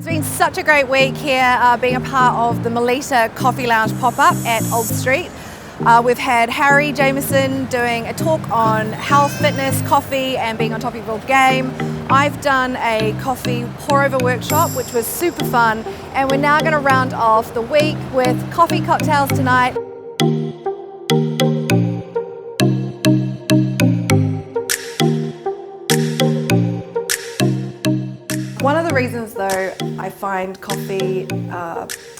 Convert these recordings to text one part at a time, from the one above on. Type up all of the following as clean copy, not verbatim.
It's been such a great week here being a part of the Melitta Coffee Lounge Pop Up at Old Street. We've had Harry Jameson doing a talk on health, fitness, coffee and being on top of your game. I've done a coffee pour over workshop which was super fun, and we're now going to round off the week with coffee cocktails tonight. One of the reasons though I find coffee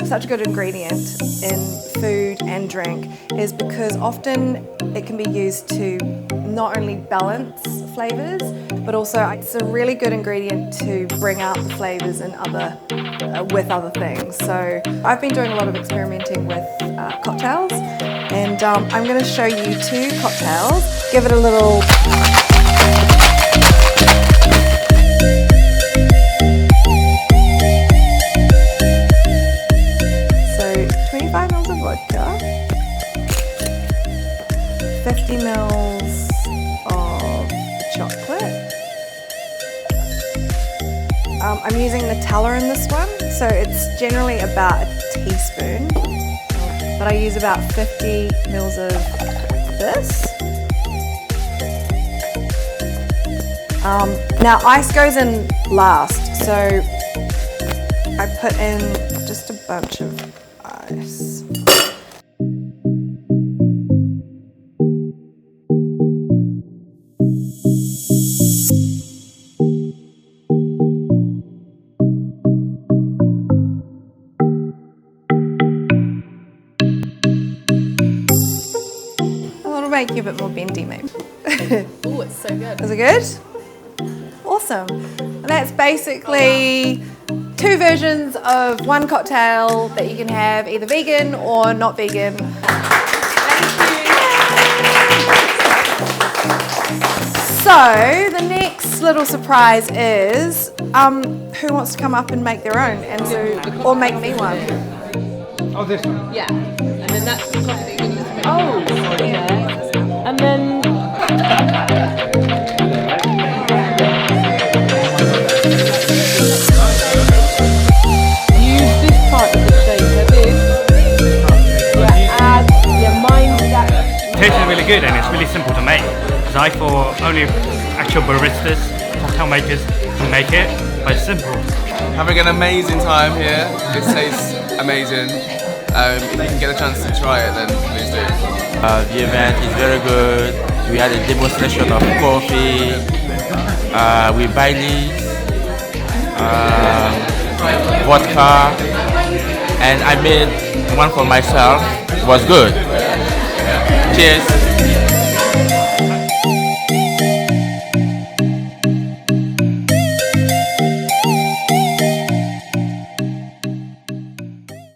such a good ingredient in food and drink is because often it can be used to not only balance flavours, but also it's a really good ingredient to bring out the flavours in with other things. So I've been doing a lot of experimenting with cocktails, and I'm going to show you 2 cocktails. Give it a little. So 25 ml of vodka, 50 ml of chocolate. I'm using Nutella in this one, so it's generally about a teaspoon, but I use about 50 ml of this. Now ice goes in last, so I put in just a bunch of ice. It'll make you a bit more bendy maybe. Oh, it's so good. Is it good? Awesome. And that's basically 2 versions of one cocktail that you can have, either vegan or not vegan. So the next little surprise is who wants to come up and make their own, and so, or make me one. Oh, this one? Yeah. And then that's the coffee that you're going to use to make. Oh, yeah. And then use this part of the shaker, this. Yeah, add your mind that. It tastes really good and it's really simple to make. Because I thought only actual baristas, cocktail makers can make it, but it's simple. Having an amazing time here. This tastes amazing. If you can get a chance to try it, then please do. The event is very good. We had a demonstration of coffee with Bailey's, vodka, and I made one for myself. It was good. Cheers.